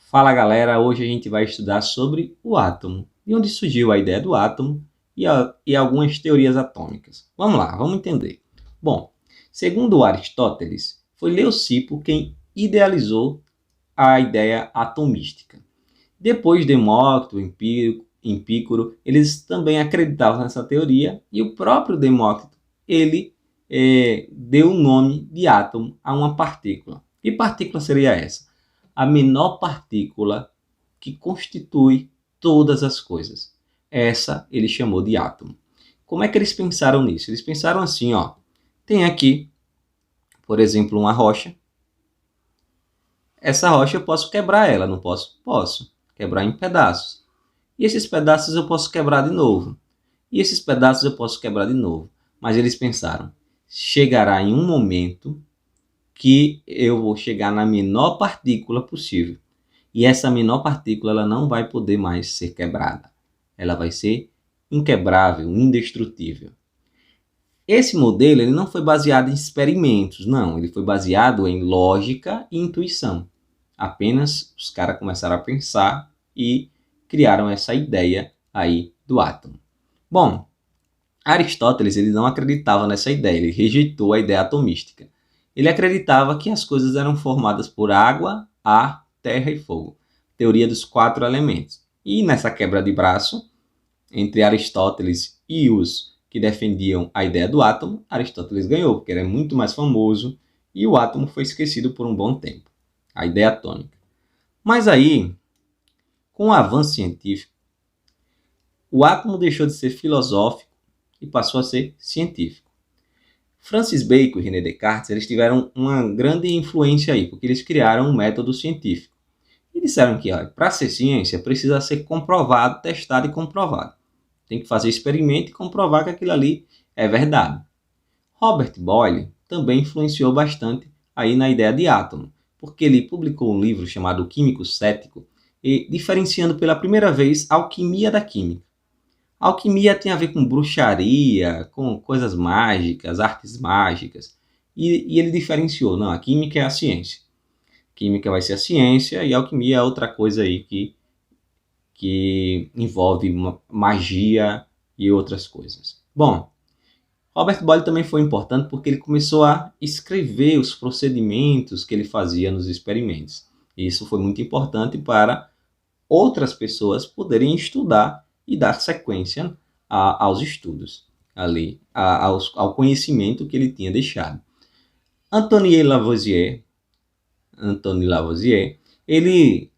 Fala galera, hoje a gente vai estudar sobre o átomo, de onde surgiu a ideia do átomo e algumas teorias atômicas. Vamos lá, vamos entender. Bom, segundo Aristóteles, foi Leucipo quem idealizou a ideia atomística. Depois Demócrito, Empícoro, eles também acreditavam nessa teoria e o próprio Demócrito, ele deu o nome de átomo a uma partícula. Que partícula seria essa? A menor partícula que constitui todas as coisas. Essa ele chamou de átomo. Como é que eles pensaram nisso? Eles pensaram assim, ó. Tem aqui, por exemplo, uma rocha. Essa rocha eu posso quebrar ela, não posso? Posso. Quebrar em pedaços. E esses pedaços eu posso quebrar de novo. E esses pedaços eu posso quebrar de novo. Mas eles pensaram, chegará em um momento que eu vou chegar na menor partícula possível. E essa menor partícula ela não vai poder mais ser quebrada. Ela vai ser inquebrável, indestrutível. Esse modelo ele não foi baseado em experimentos, não. Ele foi baseado em lógica e intuição. Apenas os caras começaram a pensar e criaram essa ideia aí do átomo. Bom, Aristóteles ele não acreditava nessa ideia, ele rejeitou a ideia atomística. Ele acreditava que as coisas eram formadas por água, ar, terra e fogo. Teoria dos 4 elementos. E nessa quebra de braço, entre Aristóteles e os que defendiam a ideia do átomo, Aristóteles ganhou, porque ele é muito mais famoso e o átomo foi esquecido por um bom tempo. A ideia atômica. Mas aí, com o avanço científico, o átomo deixou de ser filosófico e passou a ser científico. Francis Bacon e René Descartes eles tiveram uma grande influência aí, porque eles criaram um método científico. E disseram que para ser ciência precisa ser comprovado, testado e comprovado. Tem que fazer experimento e comprovar que aquilo ali é verdade. Robert Boyle também influenciou bastante aí na ideia de átomo, porque ele publicou um livro chamado O Químico Cético, e diferenciando pela primeira vez a alquimia da química. A alquimia tem a ver com bruxaria, com coisas mágicas, artes mágicas. E ele diferenciou, não, a química é a ciência. Química vai ser a ciência e a alquimia é outra coisa aí que envolve magia e outras coisas. Bom, Robert Boyle também foi importante porque ele começou a escrever os procedimentos que ele fazia nos experimentos. E isso foi muito importante para outras pessoas poderem estudar e dar sequência aos estudos ali, ao conhecimento que ele tinha deixado. Antoine Lavoisier, ele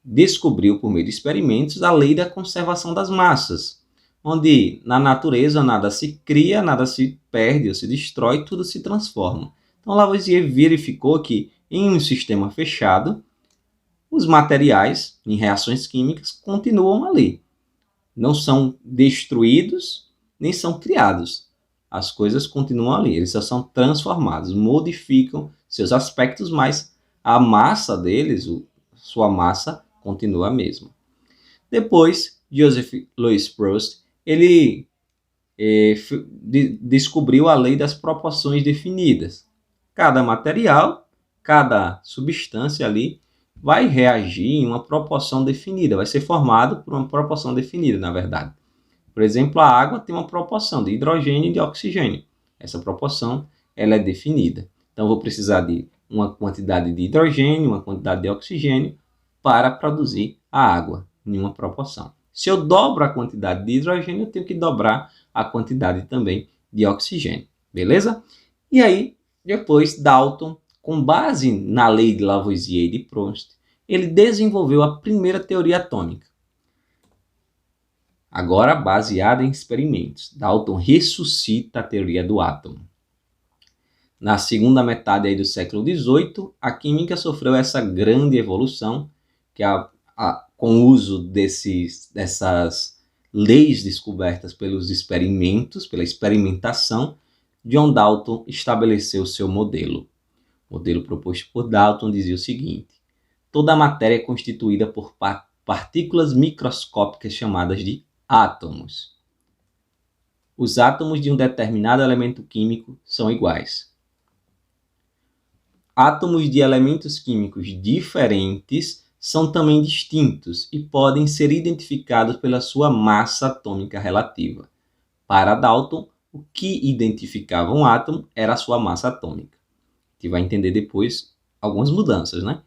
descobriu por meio de experimentos a lei da conservação das massas, onde na natureza nada se cria, nada se perde ou se destrói, tudo se transforma. Então Lavoisier verificou que em um sistema fechado, os materiais em reações químicas continuam ali. Não são destruídos, nem são criados. As coisas continuam ali, eles só são transformados, modificam seus aspectos, mas a massa deles, sua massa, continua a mesma. Depois, Joseph Louis Proust, ele descobriu a lei das proporções definidas. Cada material, cada substância ali, vai reagir em uma proporção definida, vai ser formado por uma proporção definida, na verdade. Por exemplo, a água tem uma proporção de hidrogênio e de oxigênio. Essa proporção ela é definida. Então, eu vou precisar de uma quantidade de hidrogênio, uma quantidade de oxigênio para produzir a água em uma proporção. Se eu dobro a quantidade de hidrogênio, eu tenho que dobrar a quantidade também de oxigênio. Beleza? E aí, depois, Dalton, com base na lei de Lavoisier e de Proust, ele desenvolveu a primeira teoria atômica. Agora baseada em experimentos. Dalton ressuscita a teoria do átomo. Na segunda metade aí do século XVIII, a química sofreu essa grande evolução, que com o uso dessas leis descobertas pelos experimentos, pela experimentação, John Dalton estabeleceu seu modelo. O modelo proposto por Dalton dizia o seguinte: toda a matéria é constituída por partículas microscópicas chamadas de átomos. Os átomos de um determinado elemento químico são iguais. Átomos de elementos químicos diferentes são também distintos e podem ser identificados pela sua massa atômica relativa. Para Dalton, o que identificava um átomo era a sua massa atômica. A gente vai entender depois algumas mudanças, né?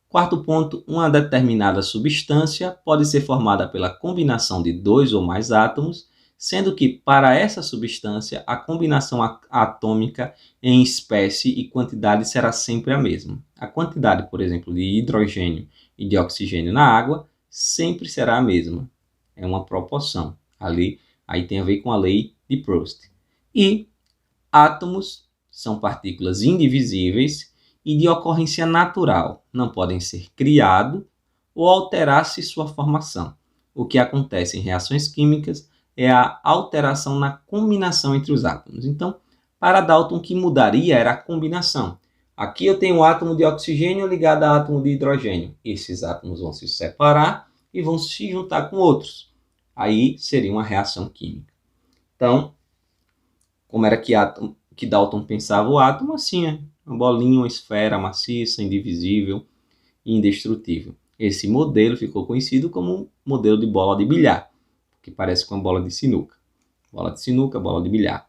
Quarto ponto, uma determinada substância pode ser formada pela combinação de 2 ou mais átomos, sendo que, para essa substância, a combinação atômica em espécie e quantidade será sempre a mesma. A quantidade, por exemplo, de hidrogênio e de oxigênio na água sempre será a mesma. É uma proporção. Aí tem a ver com a lei de Proust. E átomos são partículas indivisíveis e de ocorrência natural. Não podem ser criados ou alterar-se sua formação. O que acontece em reações químicas é a alteração na combinação entre os átomos. Então, para Dalton, o que mudaria era a combinação. Aqui eu tenho um átomo de oxigênio ligado a átomo de hidrogênio. Esses átomos vão se separar e vão se juntar com outros. Aí seria uma reação química. Então, como era que Dalton pensava o átomo? Assim, uma bolinha, uma esfera maciça, indivisível e indestrutível. Esse modelo ficou conhecido como modelo de bola de bilhar, que parece com a bola de sinuca. Bola de sinuca, bola de bilhar.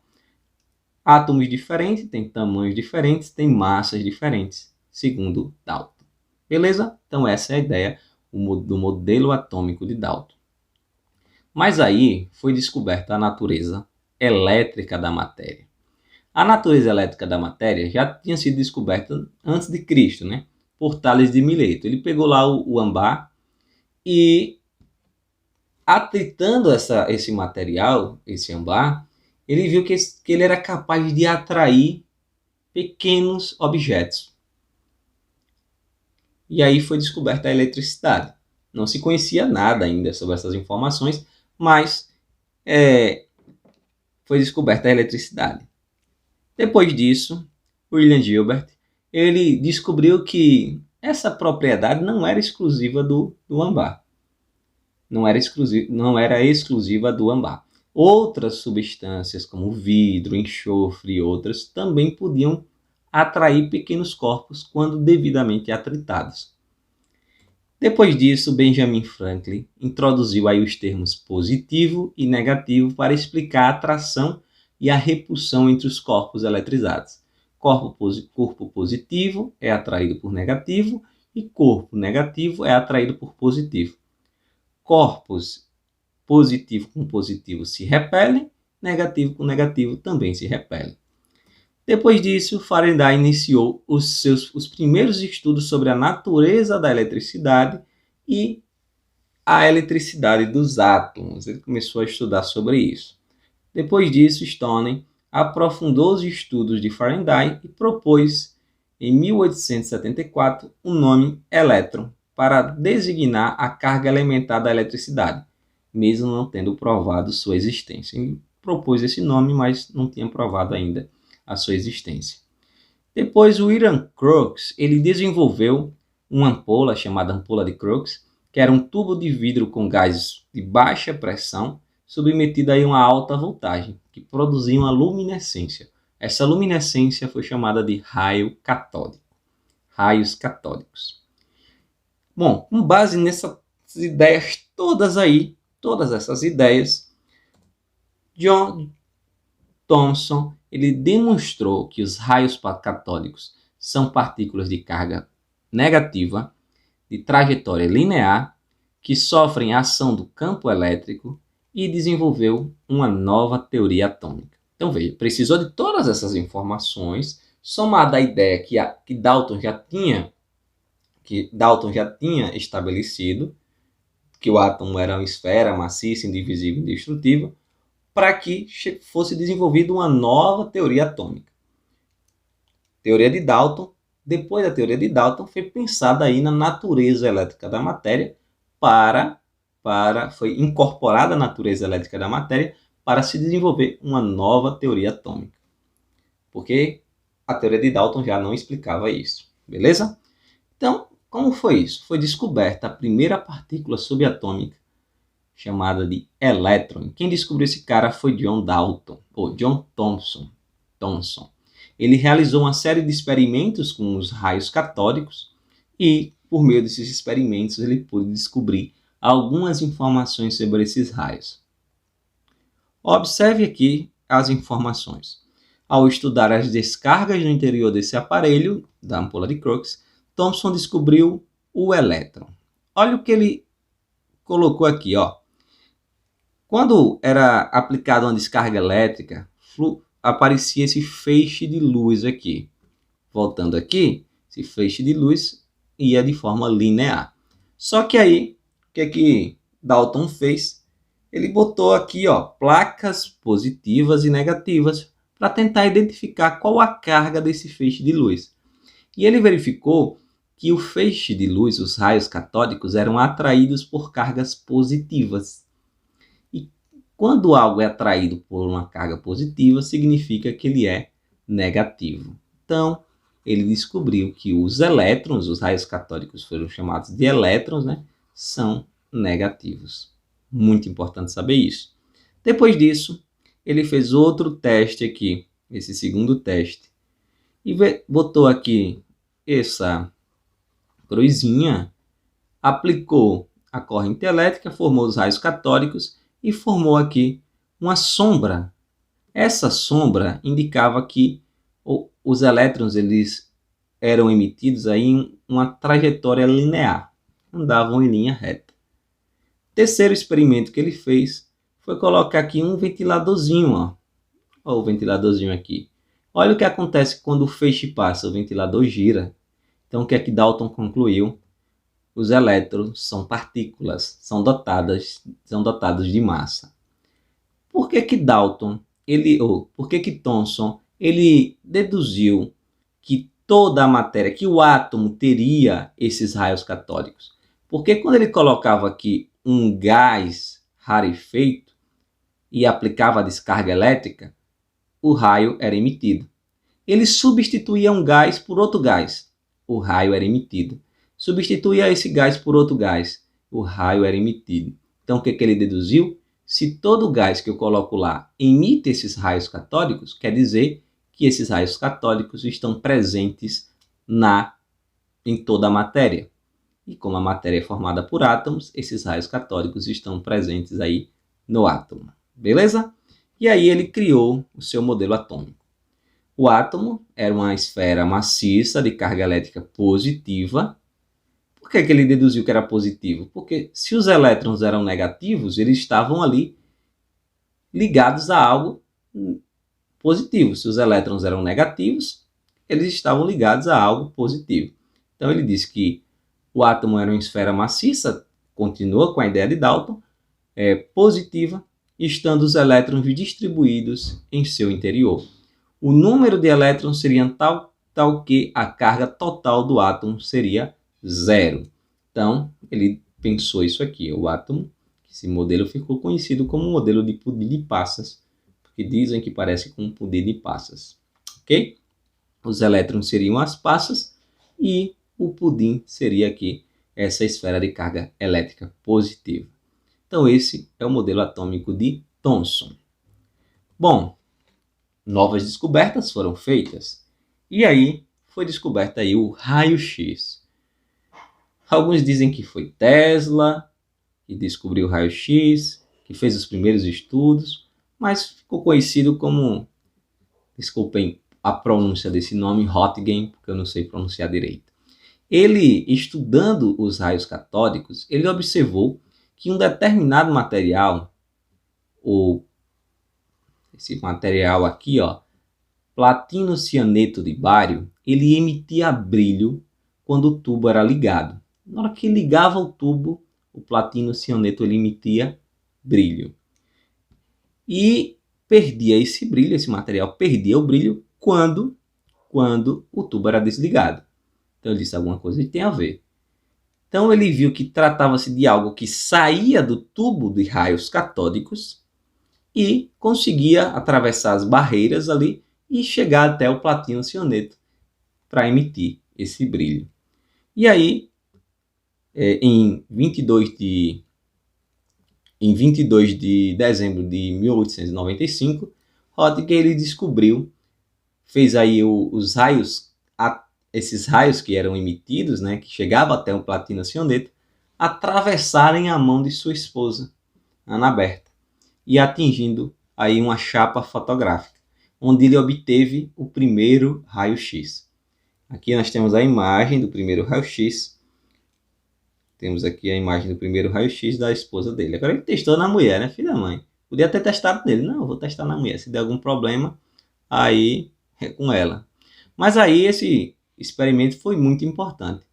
Átomos diferentes, têm tamanhos diferentes, têm massas diferentes, segundo Dalton. Beleza? Então essa é a ideia do modelo atômico de Dalton. Mas aí foi descoberta a natureza elétrica da matéria. A natureza elétrica da matéria já tinha sido descoberta antes de Cristo, né? Por Tales de Mileto. Ele pegou lá o âmbar e, atritando esse material, esse âmbar, ele viu que ele era capaz de atrair pequenos objetos. E aí foi descoberta a eletricidade. Não se conhecia nada ainda sobre essas informações, mas foi descoberta a eletricidade. Depois disso, William Gilbert ele descobriu que essa propriedade não era exclusiva do âmbar. Não era exclusiva do âmbar. Outras substâncias, como vidro, enxofre e outras, também podiam atrair pequenos corpos quando devidamente atritados. Depois disso, Benjamin Franklin introduziu aí os termos positivo e negativo para explicar a atração e a repulsão entre os corpos eletrizados. Corpo positivo é atraído por negativo e corpo negativo é atraído por positivo. Corpos positivo com positivo se repelem, negativo com negativo também se repelem. Depois disso, Faraday iniciou os primeiros estudos sobre a natureza da eletricidade e a eletricidade dos átomos. Ele começou a estudar sobre isso. Depois disso, Stoney aprofundou os estudos de Faraday e propôs, em 1874, o nome elétron para designar a carga elementar da eletricidade, mesmo não tendo provado sua existência. Ele propôs esse nome, mas não tinha provado ainda a sua existência. Depois, William Crookes ele desenvolveu uma ampola chamada ampola de Crookes, que era um tubo de vidro com gás de baixa pressão submetido a uma alta voltagem, que produzia uma luminescência. Essa luminescência foi chamada de raio catódico. Raios catódicos. Bom, com base nessas ideias todas essas ideias, John Thomson ele demonstrou que os raios catódicos são partículas de carga negativa, de trajetória linear, que sofrem a ação do campo elétrico e desenvolveu uma nova teoria atômica. Então veja, precisou de todas essas informações, somada à ideia que Dalton já tinha estabelecido, que o átomo era uma esfera maciça, indivisível e indestrutível, para que fosse desenvolvida uma nova teoria atômica. Teoria de Dalton. Depois da teoria de Dalton, foi pensada aí na natureza elétrica da matéria foi incorporada a natureza elétrica da matéria para se desenvolver uma nova teoria atômica. Porque a teoria de Dalton já não explicava isso. Beleza? Então, como foi isso? Foi descoberta a primeira partícula subatômica chamada de elétron. Quem descobriu esse cara foi John Thomson. Ele realizou uma série de experimentos com os raios catódicos e, por meio desses experimentos, ele pôde descobrir algumas informações sobre esses raios. Observe aqui as informações. Ao estudar as descargas no interior desse aparelho, da ampola de Crookes, Thomson descobriu o elétron. Olha o que ele colocou aqui, ó. Quando era aplicada uma descarga elétrica, aparecia esse feixe de luz aqui. Voltando aqui, esse feixe de luz ia de forma linear. Só que aí, o que Dalton fez? Ele botou aqui, ó, placas positivas e negativas para tentar identificar qual a carga desse feixe de luz. E ele verificou que o feixe de luz, os raios catódicos, eram atraídos por cargas positivas. E quando algo é atraído por uma carga positiva, significa que ele é negativo. Então, ele descobriu que os elétrons, os raios catódicos foram chamados de elétrons, né, são negativos. Muito importante saber isso. Depois disso, ele fez outro teste aqui, esse segundo teste, e botou aqui essa cruzinha, aplicou a corrente elétrica, formou os raios catódicos e formou aqui uma sombra. Essa sombra indicava que os elétrons eles eram emitidos aí em uma trajetória linear, andavam em linha reta. Terceiro experimento que ele fez foi colocar aqui um ventiladorzinho, ó. Olha o ventiladorzinho aqui. Olha o que acontece quando o feixe passa, o ventilador gira. Então, o que é que Dalton concluiu? Os elétrons são partículas, são dotados de massa. Por que Dalton, por que Thomson, ele deduziu que toda a matéria, que o átomo teria esses raios catódicos? Porque quando ele colocava aqui um gás rarefeito e aplicava a descarga elétrica, o raio era emitido. Ele substituía um gás por outro gás, o raio era emitido. Substituía esse gás por outro gás, o raio era emitido. Então, o que ele deduziu? Se todo gás que eu coloco lá emite esses raios catódicos, quer dizer que esses raios catódicos estão presentes em toda a matéria. E como a matéria é formada por átomos, esses raios catódicos estão presentes aí no átomo. Beleza? E aí ele criou o seu modelo atômico. O átomo era uma esfera maciça de carga elétrica positiva. Por que ele deduziu que era positivo? Porque se os elétrons eram negativos, eles estavam ali ligados a algo positivo. Se os elétrons eram negativos, eles estavam ligados a algo positivo. Então ele disse que o átomo era uma esfera maciça, continua com a ideia de Dalton, positiva, estando os elétrons distribuídos em seu interior. O número de elétrons seria tal que a carga total do átomo seria zero. Então, ele pensou isso aqui, o átomo, esse modelo ficou conhecido como o modelo de pudim de passas, porque dizem que parece com um pudim de passas. Ok? Os elétrons seriam as passas e o pudim seria aqui essa esfera de carga elétrica positiva. Então, esse é o modelo atômico de Thomson. Bom, novas descobertas foram feitas. E aí, foi descoberto aí o raio-x. Alguns dizem que foi Tesla que descobriu o raio-x, que fez os primeiros estudos, mas ficou conhecido como, desculpem a pronúncia desse nome, Röntgen, porque eu não sei pronunciar direito. Ele, estudando os raios catódicos, ele observou que um determinado material, esse material aqui, ó, platino cianeto de bário, ele emitia brilho quando o tubo era ligado. Na hora que ligava o tubo, o platino cianeto ele emitia brilho. E perdia esse brilho, esse material perdia o brilho quando o tubo era desligado. Então ele disse, alguma coisa tem a ver. Então ele viu que tratava-se de algo que saía do tubo de raios catódicos e conseguia atravessar as barreiras ali e chegar até o platino cianeto para emitir esse brilho. E aí, em 22 de dezembro de 1895, Röntgen ele descobriu, fez aí os raios, esses raios que eram emitidos, né, que chegavam até o Platina Sioneta, atravessarem a mão de sua esposa, Ana Berta, e atingindo aí uma chapa fotográfica, onde ele obteve o primeiro raio-x. Aqui nós temos a imagem do primeiro raio-x. Temos aqui a imagem do primeiro raio-x da esposa dele. Agora ele testou na mulher, né, filho da mãe? Podia ter testado nele. Não, eu vou testar na mulher. Se der algum problema, aí é com ela. Mas aí esse experimento foi muito importante.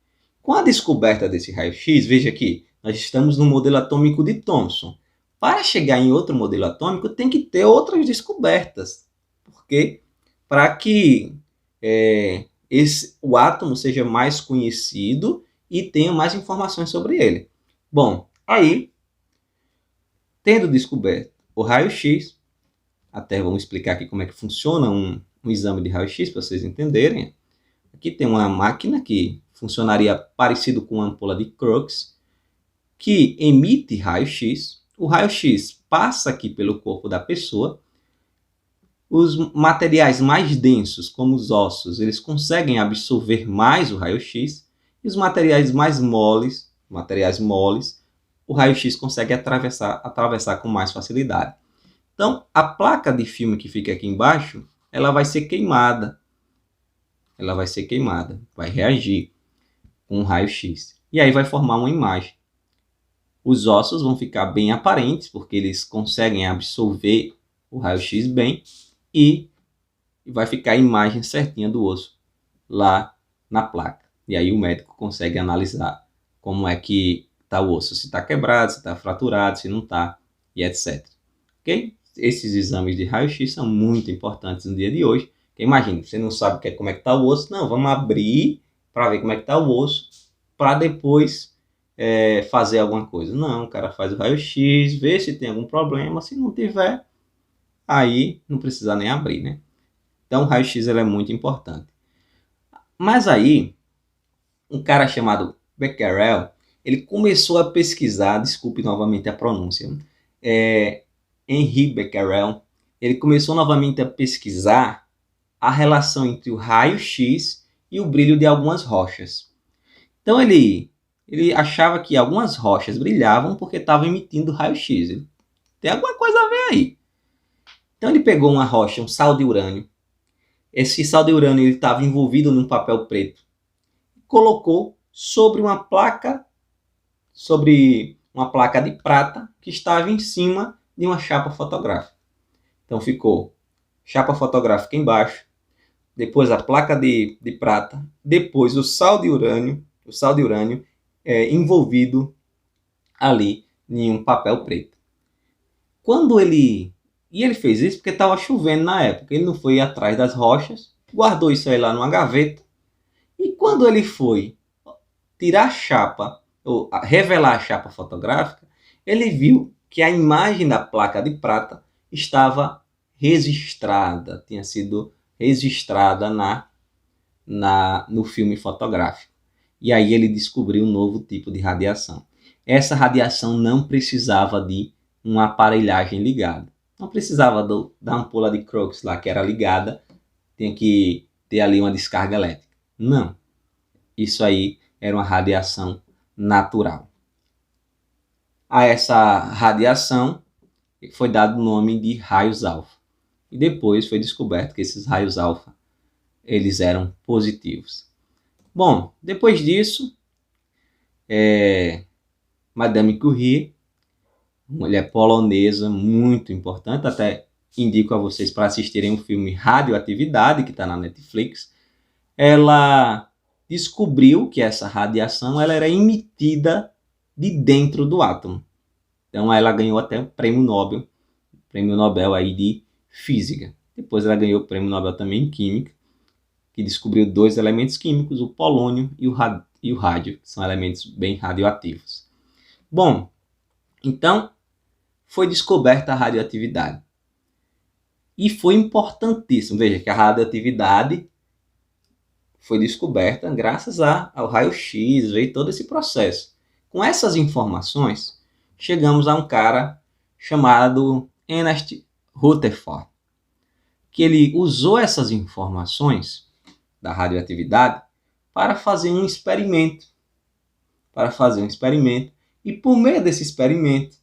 Com a descoberta desse raio-x, veja aqui, nós estamos no modelo atômico de Thomson. Para chegar em outro modelo atômico, tem que ter outras descobertas. Porque para que o átomo seja mais conhecido e tenha mais informações sobre ele. Bom, aí, tendo descoberto o raio-x, até vamos explicar aqui como é que funciona um exame de raio-x para vocês entenderem. Aqui tem uma máquina que funcionaria parecido com uma ampola de Crookes, que emite raio-x. O raio-x passa aqui pelo corpo da pessoa. Os materiais mais densos, como os ossos, eles conseguem absorver mais o raio-x. E os materiais mais moles, o raio-x consegue atravessar com mais facilidade. Então, a placa de filme que fica aqui embaixo, ela vai ser queimada. Vai reagir com o raio-x. E aí vai formar uma imagem. Os ossos vão ficar bem aparentes, porque eles conseguem absorver o raio-x bem. E vai ficar a imagem certinha do osso lá na placa. E aí o médico consegue analisar como é que está o osso. Se está quebrado, se está fraturado, se não está, e etc. Ok? Esses exames de raio-x são muito importantes no dia de hoje. Porque imagine, você não sabe como é que está o osso. Não, vamos abrir para ver como é que está o osso, para depois fazer alguma coisa. Não, o cara faz o raio-x, vê se tem algum problema. Se não tiver, aí não precisa nem abrir, né? Então o raio-x é muito importante. Mas aí, um cara chamado Becquerel, ele começou a pesquisar, desculpe novamente a pronúncia, Henri Becquerel, ele começou novamente a pesquisar a relação entre o raio-x e o brilho de algumas rochas. Então ele achava que algumas rochas brilhavam porque estavam emitindo raio-x. Tem alguma coisa a ver aí. Então ele pegou uma rocha, um sal de urânio. Esse sal de urânio estava envolvido num papel preto. Colocou sobre uma placa de prata que estava em cima de uma chapa fotográfica. Então ficou chapa fotográfica embaixo, depois a placa de prata, depois o sal de urânio envolvido ali em um papel preto. Ele fez isso porque estava chovendo na época. Ele não foi atrás das rochas, guardou isso aí lá numa gaveta. E quando ele foi tirar a chapa, ou revelar a chapa fotográfica, ele viu que a imagem da placa de prata estava registrada, tinha sido registrada no filme fotográfico. E aí ele descobriu um novo tipo de radiação. Essa radiação não precisava de uma aparelhagem ligada. Não precisava da ampola de Crookes lá, que era ligada, tinha que ter ali uma descarga elétrica. Não. Isso aí era uma radiação natural. A essa radiação foi dado o nome de raios alfa. E depois foi descoberto que esses raios alfa, eles eram positivos. Bom, depois disso, Madame Curie, mulher polonesa muito importante, até indico a vocês para assistirem um filme Radioatividade, que está na Netflix. Ela descobriu que essa radiação ela era emitida de dentro do átomo. Então ela ganhou até o prêmio Nobel aí de Física. Depois ela ganhou o prêmio Nobel também em Química, que descobriu 2 elementos químicos, o polônio e o rádio, que são elementos bem radioativos. Bom, então foi descoberta a radioatividade. E foi importantíssimo. Veja que a radioatividade foi descoberta graças ao raio-x, veio todo esse processo. Com essas informações, chegamos a um cara chamado Ernest Rutherford, que ele usou essas informações da radioatividade para fazer um experimento. E por meio desse experimento,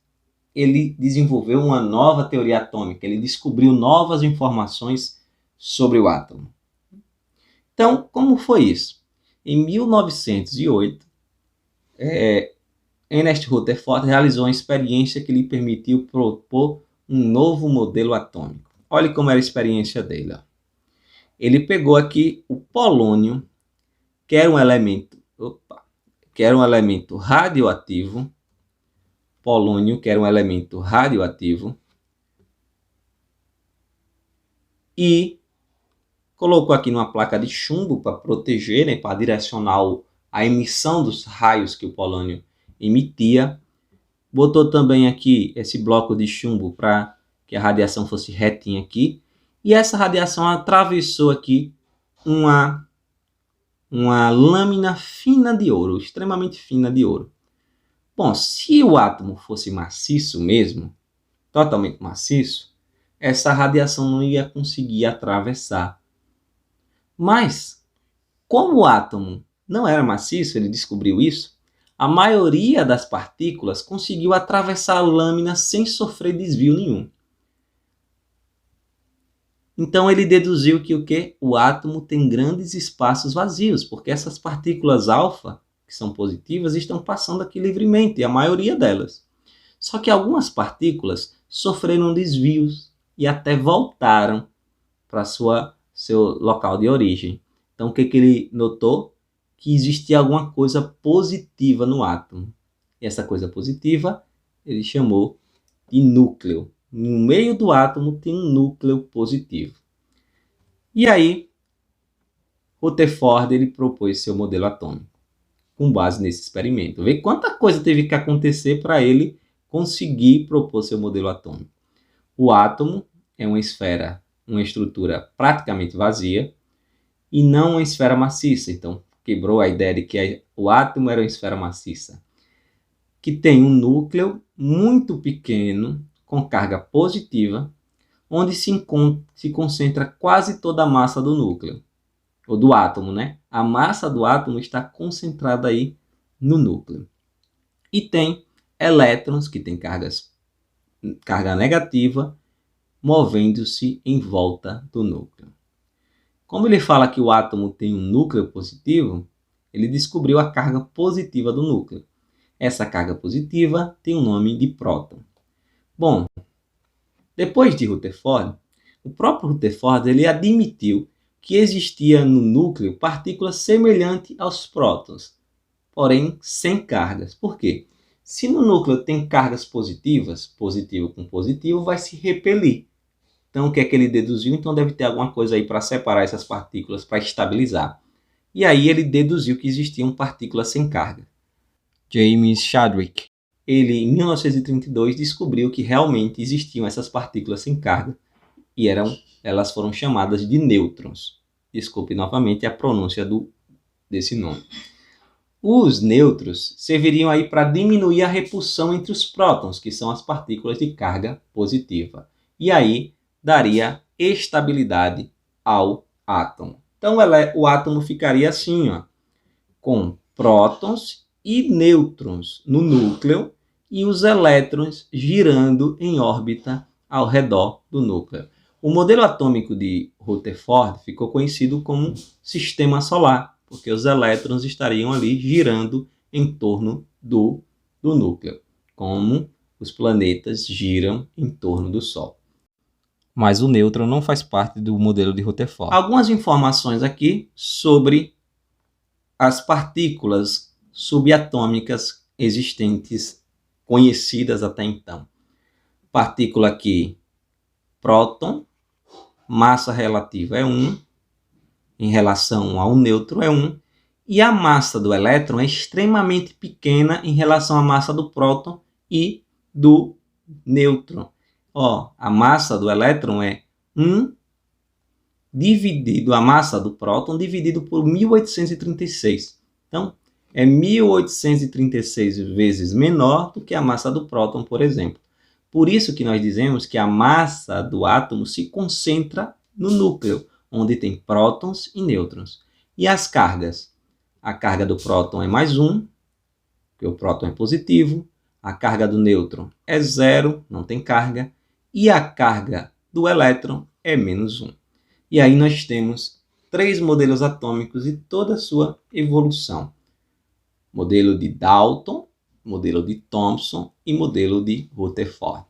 ele desenvolveu uma nova teoria atômica. Ele descobriu novas informações sobre o átomo. Então, como foi isso? Em 1908, Ernest Rutherford realizou uma experiência que lhe permitiu propor um novo modelo atômico. Olha como era a experiência dele. Ele pegou aqui o polônio, que era um elemento radioativo. Polônio, que era um elemento radioativo. E colocou aqui numa placa de chumbo para proteger, né, para direcionar a emissão dos raios que o polônio emitia. Botou também aqui esse bloco de chumbo para que a radiação fosse retinha aqui. E essa radiação atravessou aqui uma lâmina fina de ouro, extremamente fina de ouro. Bom, se o átomo fosse maciço mesmo, totalmente maciço, essa radiação não ia conseguir atravessar. Mas, como o átomo não era maciço, ele descobriu isso, a maioria das partículas conseguiu atravessar a lâmina sem sofrer desvio nenhum. Então ele deduziu que o átomo tem grandes espaços vazios, porque essas partículas alfa, que são positivas, estão passando aqui livremente, a maioria delas. Só que algumas partículas sofreram desvios e até voltaram para seu local de origem. Então o que ele notou? Que existia alguma coisa positiva no átomo. E essa coisa positiva ele chamou de núcleo. No meio do átomo tem um núcleo positivo. E aí, Rutherford ele propôs seu modelo atômico, com base nesse experimento. Vê quanta coisa teve que acontecer para ele conseguir propor seu modelo atômico. O átomo é uma esfera, uma estrutura praticamente vazia, e não uma esfera maciça. Então, quebrou a ideia de que o átomo era uma esfera maciça, que tem um núcleo muito pequeno, com carga positiva, onde se concentra quase toda a massa do núcleo, ou do átomo, né? A massa do átomo está concentrada aí no núcleo. E tem elétrons, que têm carga negativa, movendo-se em volta do núcleo. Como ele fala que o átomo tem um núcleo positivo, ele descobriu a carga positiva do núcleo. Essa carga positiva tem o nome de próton. Bom, depois de Rutherford, o próprio Rutherford ele admitiu que existia no núcleo partículas semelhantes aos prótons, porém sem cargas. Por quê? Se no núcleo tem cargas positivas, positivo com positivo vai se repelir. Então o que é que ele deduziu? Então deve ter alguma coisa aí para separar essas partículas, para estabilizar. E aí ele deduziu que existiam partículas sem carga. James Chadwick, ele em 1932 descobriu que realmente existiam essas partículas sem carga e elas foram chamadas de nêutrons. Desculpe novamente a pronúncia desse nome. Os nêutrons serviriam aí para diminuir a repulsão entre os prótons, que são as partículas de carga positiva. E aí daria estabilidade ao átomo. Então o átomo ficaria assim, ó, com prótons e nêutrons no núcleo e os elétrons girando em órbita ao redor do núcleo. O modelo atômico de Rutherford ficou conhecido como sistema solar, porque os elétrons estariam ali girando em torno do núcleo, como os planetas giram em torno do Sol. Mas o nêutron não faz parte do modelo de Rutherford. Algumas informações aqui sobre as partículas subatômicas existentes, conhecidas até então. Partícula aqui, próton, massa relativa é 1, em relação ao nêutron é 1, e a massa do elétron é extremamente pequena em relação à massa do próton e do nêutron. A massa do elétron é 1 dividido, a massa do próton dividido por 1836. Então, é 1836 vezes menor do que a massa do próton, por exemplo. Por isso que nós dizemos que a massa do átomo se concentra no núcleo, onde tem prótons e nêutrons. E as cargas? A carga do próton é +1, porque o próton é positivo. A carga do nêutron é 0, não tem carga. E a carga do elétron é -1. E aí nós temos 3 modelos atômicos e toda a sua evolução. Modelo de Dalton, modelo de Thomson e modelo de Rutherford.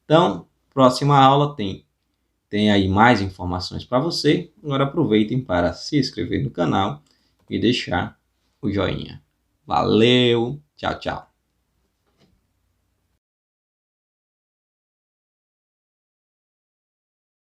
Então, próxima aula tem aí mais informações para você. Agora aproveitem para se inscrever no canal e deixar o joinha. Valeu, tchau, tchau.